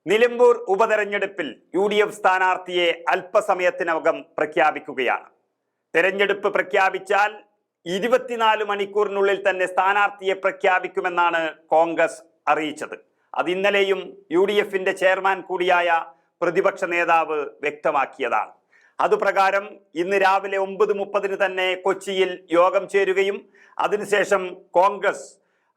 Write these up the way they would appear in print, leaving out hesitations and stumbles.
നിലമ്പൂർ ഉപതെരഞ്ഞെടുപ്പിൽ UDF സ്ഥാനാർത്ഥിയെ അല്പസമയത്തിനകം പ്രഖ്യാപിക്കുകയാണ്. തെരഞ്ഞെടുപ്പ് പ്രഖ്യാപിച്ചാൽ 24 മണിക്കൂറിനുള്ളിൽ തന്നെ സ്ഥാനാർത്ഥിയെ പ്രഖ്യാപിക്കുമെന്നാണ് കോൺഗ്രസ് അറിയിച്ചത്. അത് ഇന്നലെയും UDFന്റെ ചെയർമാൻ കൂടിയായ പ്രതിപക്ഷ നേതാവ് വ്യക്തമാക്കിയതാണ്. അതുപ്രകാരം ഇന്ന് രാവിലെ 9:30 തന്നെ കൊച്ചിയിൽ യോഗം ചേരുകയും അതിനുശേഷം കോൺഗ്രസ്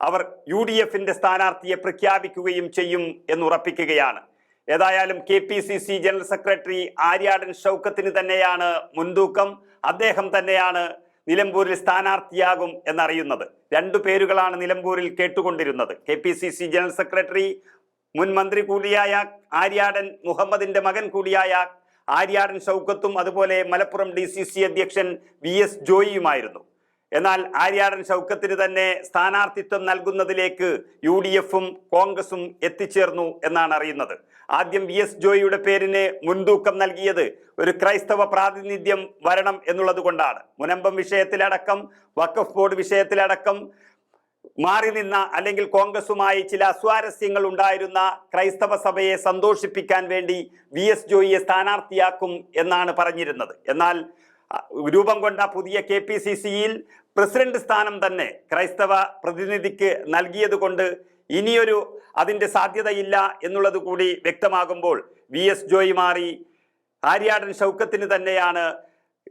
അവർ UDFന്റെ സ്ഥാനാർത്ഥിയെ പ്രഖ്യാപിക്കുകയും ചെയ്യും എന്നുറപ്പിക്കുകയാണ്. ഏതായാലും KPCC ജനറൽ സെക്രട്ടറി ആര്യാടൻ ഷൗക്കത്തിന് തന്നെയാണ് മുൻതൂക്കം. അദ്ദേഹം തന്നെയാണ് നിലമ്പൂരിൽ സ്ഥാനാർത്ഥിയാകും എന്നറിയുന്നത്. 2 പേരുകളാണ് നിലമ്പൂരിൽ കേട്ടുകൊണ്ടിരുന്നത്. KPCC ജനറൽ സെക്രട്ടറി മുൻ മന്ത്രി കൂടിയായ ആര്യാടൻ മുഹമ്മദിന്റെ മകൻ കൂടിയായ ആര്യാടൻ ഷൗക്കത്തും അതുപോലെ മലപ്പുറം DCC അധ്യക്ഷൻ VS ജോയിയുമായിരുന്നു. എന്നാൽ ആര്യാടൻ ഷൗക്കത്തിന് തന്നെ സ്ഥാനാർത്ഥിത്വം നൽകുന്നതിലേക്ക് UDFും കോൺഗ്രസും എത്തിച്ചേർന്നു എന്നാണ് അറിയുന്നത്. ആദ്യം VS ജോയിയുടെ പേരിന് മുൻതൂക്കം നൽകിയത് ഒരു ക്രൈസ്തവ പ്രാതിനിധ്യം വരണം എന്നുള്ളത് കൊണ്ടാണ്. മുനമ്പം വിഷയത്തിലടക്കം വഖഫ് ബോർഡ് വിഷയത്തിലടക്കം മാറി നിന്ന അല്ലെങ്കിൽ കോൺഗ്രസുമായി ചില അസ്വാരസ്യങ്ങൾ ഉണ്ടായിരുന്ന ക്രൈസ്തവ സഭയെ സന്തോഷിപ്പിക്കാൻ വേണ്ടി VS ജോയിയെ സ്ഥാനാർത്ഥിയാക്കും എന്നാണ് പറഞ്ഞിരുന്നത്. എന്നാൽ രൂപം കൊണ്ട പുതിയ KPCCയിൽ പ്രസിഡന്റ് സ്ഥാനം തന്നെ ക്രൈസ്തവ പ്രതിനിധിക്ക് നൽകിയത് കൊണ്ട് ഇനിയൊരു അതിൻ്റെ സാധ്യതയില്ല എന്നുള്ളത് കൂടി വ്യക്തമാകുമ്പോൾ VS ജോയി മാറി ആര്യാടൻ ഷൗക്കത്തിന് തന്നെയാണ്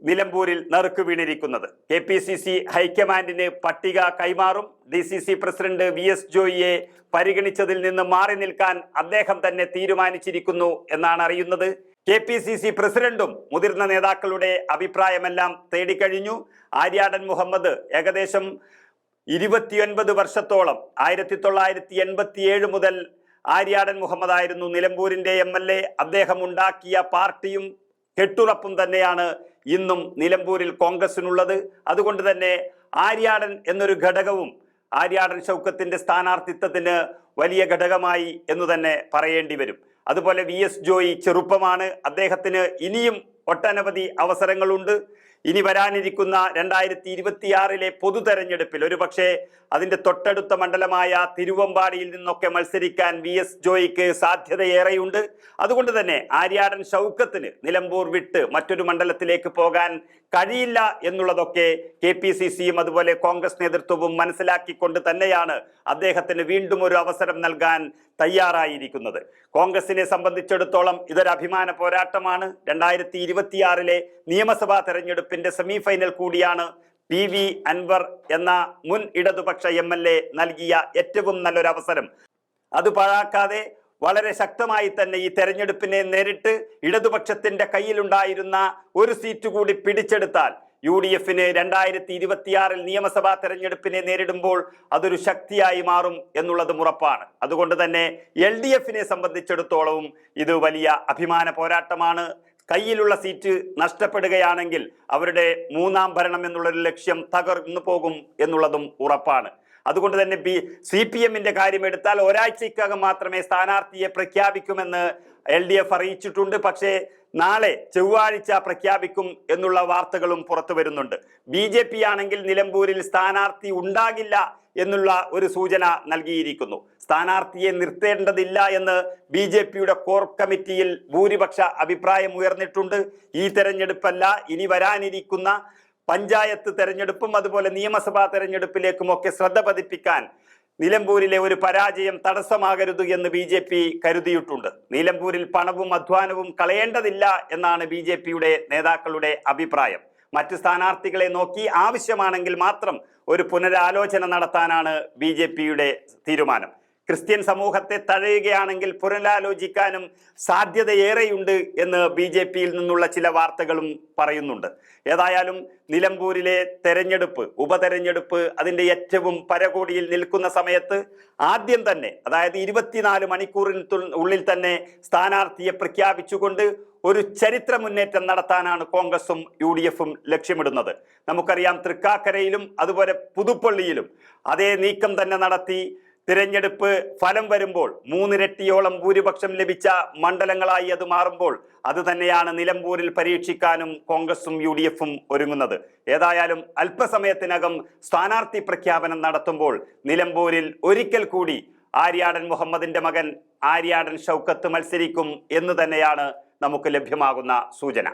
നിലമ്പൂരിൽ നറുക്ക് വീണിരിക്കുന്നത്. KPCC ഹൈക്കമാൻഡിന് പട്ടിക കൈമാറും. DCC പ്രസിഡന്റ് VS ജോയിയെ പരിഗണിച്ചതിൽ നിന്ന് മാറി നിൽക്കാൻ അദ്ദേഹം തന്നെ തീരുമാനിച്ചിരിക്കുന്നു എന്നാണ് അറിയുന്നത്. KPCC പ്രസിഡന്റും മുതിർന്ന നേതാക്കളുടെ അഭിപ്രായമെല്ലാം തേടിക്കഴിഞ്ഞു. ആര്യാടൻ മുഹമ്മദ് ഏകദേശം 29 വർഷത്തോളം 1987 മുതൽ ആര്യാടൻ മുഹമ്മദ് ആയിരുന്നു നിലമ്പൂരിന്റെ MLA. അദ്ദേഹം ഉണ്ടാക്കിയ പാർട്ടിയും കെട്ടുറപ്പും തന്നെയാണ് ഇന്നും നിലമ്പൂരിൽ കോൺഗ്രസിനുള്ളത്. അതുകൊണ്ട് തന്നെ ആര്യാടൻ എന്നൊരു ഘടകവും ആര്യാടൻ ഷൗക്കത്തിന്റെ സ്ഥാനാർത്ഥിത്വത്തിന് വലിയ ഘടകമായി എന്ന് തന്നെ പറയേണ്ടി വരും. അതുപോലെ VS ജോയി ചെറുപ്പമാണ്. അദ്ദേഹത്തിന് ഇനിയും ഒട്ടനവധി അവസരങ്ങളുണ്ട്. ഇനി വരാനിരിക്കുന്ന 2026 പൊതു തെരഞ്ഞെടുപ്പിൽ ഒരുപക്ഷെ അതിന്റെ തൊട്ടടുത്ത മണ്ഡലമായ തിരുവമ്പാടിയിൽ നിന്നൊക്കെ മത്സരിക്കാൻ VS ജോയിക്ക് സാധ്യതയേറെയുണ്ട്. അതുകൊണ്ട് തന്നെ ആര്യാടൻ ഷൗക്കത്തിന് നിലമ്പൂർ വിട്ട് മറ്റൊരു മണ്ഡലത്തിലേക്ക് പോകാൻ കഴിയില്ല എന്നുള്ളതൊക്കെ KPCCയും അതുപോലെ കോൺഗ്രസ് നേതൃത്വവും മനസ്സിലാക്കിക്കൊണ്ട് തന്നെയാണ് അദ്ദേഹത്തിന് വീണ്ടും ഒരു അവസരം നൽകാൻ തയ്യാറായിരിക്കുന്നത്. കോൺഗ്രസിനെ സംബന്ധിച്ചിടത്തോളം ഇതൊരു അഭിമാന പോരാട്ടമാണ്. 2026 നിയമസഭാ തെരഞ്ഞെടുപ്പിന്റെ സെമിഫൈനൽ കൂടിയാണ് PV അൻവർ എന്ന മുൻ ഇടതുപക്ഷ MLA നൽകിയ ഏറ്റവും നല്ലൊരു അവസരം. അത് പാഴാക്കാതെ വളരെ ശക്തമായി തന്നെ ഈ തെരഞ്ഞെടുപ്പിനെ നേരിട്ട് ഇടതുപക്ഷത്തിന്റെ കയ്യിലുണ്ടായിരുന്ന ഒരു സീറ്റ് കൂടി പിടിച്ചെടുത്താൽ UDFന് 2026 നിയമസഭാ തെരഞ്ഞെടുപ്പിനെ നേരിടുമ്പോൾ അതൊരു ശക്തിയായി മാറും എന്നുള്ളതും ഉറപ്പാണ്. അതുകൊണ്ട് തന്നെ LDFനെ സംബന്ധിച്ചിടത്തോളവും ഇത് വലിയ അഭിമാന പോരാട്ടമാണ്. കയ്യിലുള്ള സീറ്റ് നഷ്ടപ്പെടുകയാണെങ്കിൽ അവരുടെ 3ാം ഭരണം എന്നുള്ളൊരു ലക്ഷ്യം തകർന്നു പോകും എന്നുള്ളതും ഉറപ്പാണ്. അതുകൊണ്ട് തന്നെ CPMന്റെ കാര്യം എടുത്താൽ ഒരാഴ്ചയ്ക്കകം മാത്രമേ സ്ഥാനാർത്ഥിയെ പ്രഖ്യാപിക്കുമെന്ന് LDF അറിയിച്ചിട്ടുണ്ട്. പക്ഷേ നാളെ ചൊവ്വാഴ്ച പ്രഖ്യാപിക്കും എന്നുള്ള വാർത്തകളും പുറത്തു വരുന്നുണ്ട്. BJP ആണെങ്കിൽ നിലമ്പൂരിൽ സ്ഥാനാർത്ഥി ഉണ്ടാകില്ല എന്നുള്ള ഒരു സൂചന നൽകിയിരിക്കുന്നു. സ്ഥാനാർത്ഥിയെ നിർത്തേണ്ടതില്ല എന്ന് BJPയുടെ കോർ കമ്മിറ്റിയിൽ ഭൂരിപക്ഷ അഭിപ്രായം ഉയർന്നിട്ടുണ്ട്. ഈ തെരഞ്ഞെടുപ്പല്ല, ഇനി വരാനിരിക്കുന്ന പഞ്ചായത്ത് തെരഞ്ഞെടുപ്പും അതുപോലെ നിയമസഭാ തെരഞ്ഞെടുപ്പിലേക്കുമൊക്കെ ശ്രദ്ധ പതിപ്പിക്കാൻ നിലമ്പൂരിലെ ഒരു പരാജയം തടസ്സമാകരുത് എന്ന് BJP കരുതിയിട്ടുണ്ട്. നിലമ്പൂരിൽ പണവും അധ്വാനവും കളയേണ്ടതില്ല എന്നാണ് BJPയുടെ നേതാക്കളുടെ അഭിപ്രായം. മറ്റ് സ്ഥാനാർത്ഥികളെ നോക്കി ആവശ്യമാണെങ്കിൽ മാത്രം ഒരു പുനരാലോചന നടത്താനാണ് BJPയുടെ തീരുമാനം. ക്രിസ്ത്യൻ സമൂഹത്തെ തഴയുകയാണെങ്കിൽ പുനരാലോചിക്കാനും സാധ്യതയേറെയുണ്ട് എന്ന് BJPയിൽ നിന്നുള്ള ചില വാർത്തകളും പറയുന്നുണ്ട്. ഏതായാലും നിലമ്പൂരിലെ തെരഞ്ഞെടുപ്പ് ഉപതെരഞ്ഞെടുപ്പ് അതിൻ്റെ ഏറ്റവും പരകോടിയിൽ നിൽക്കുന്ന സമയത്ത് ആദ്യം തന്നെ, അതായത് 24 മണിക്കൂറിനുള്ളിൽ തന്നെ സ്ഥാനാർത്ഥിയെ പ്രഖ്യാപിച്ചുകൊണ്ട് ഒരു ചരിത്ര മുന്നേറ്റം നടത്താനാണ് കോൺഗ്രസും UDFും ലക്ഷ്യമിടുന്നത്. നമുക്കറിയാം, തൃക്കാക്കരയിലും അതുപോലെ പുതുപ്പള്ളിയിലും അതേ നീക്കം തന്നെ നടത്തി തിരഞ്ഞെടുപ്പ് ഫലം വരുമ്പോൾ 3 ഇരട്ടിയോളം ഭൂരിപക്ഷം ലഭിച്ച മണ്ഡലങ്ങളായി അത് മാറുമ്പോൾ അത് തന്നെയാണ് നിലമ്പൂരിൽ പരീക്ഷിക്കാനും കോൺഗ്രസും UDFും ഒരുങ്ങുന്നത്. ഏതായാലും അല്പസമയത്തിനകം സ്ഥാനാർത്ഥി പ്രഖ്യാപനം നടത്തുമ്പോൾ നിലമ്പൂരിൽ ഒരിക്കൽ കൂടി ആര്യാടൻ മുഹമ്മദിന്റെ മകൻ ആര്യാടൻ ഷൗക്കത്ത് മത്സരിക്കും എന്ന് തന്നെയാണ് നമുക്ക് ലഭ്യമാകുന്ന സൂചന.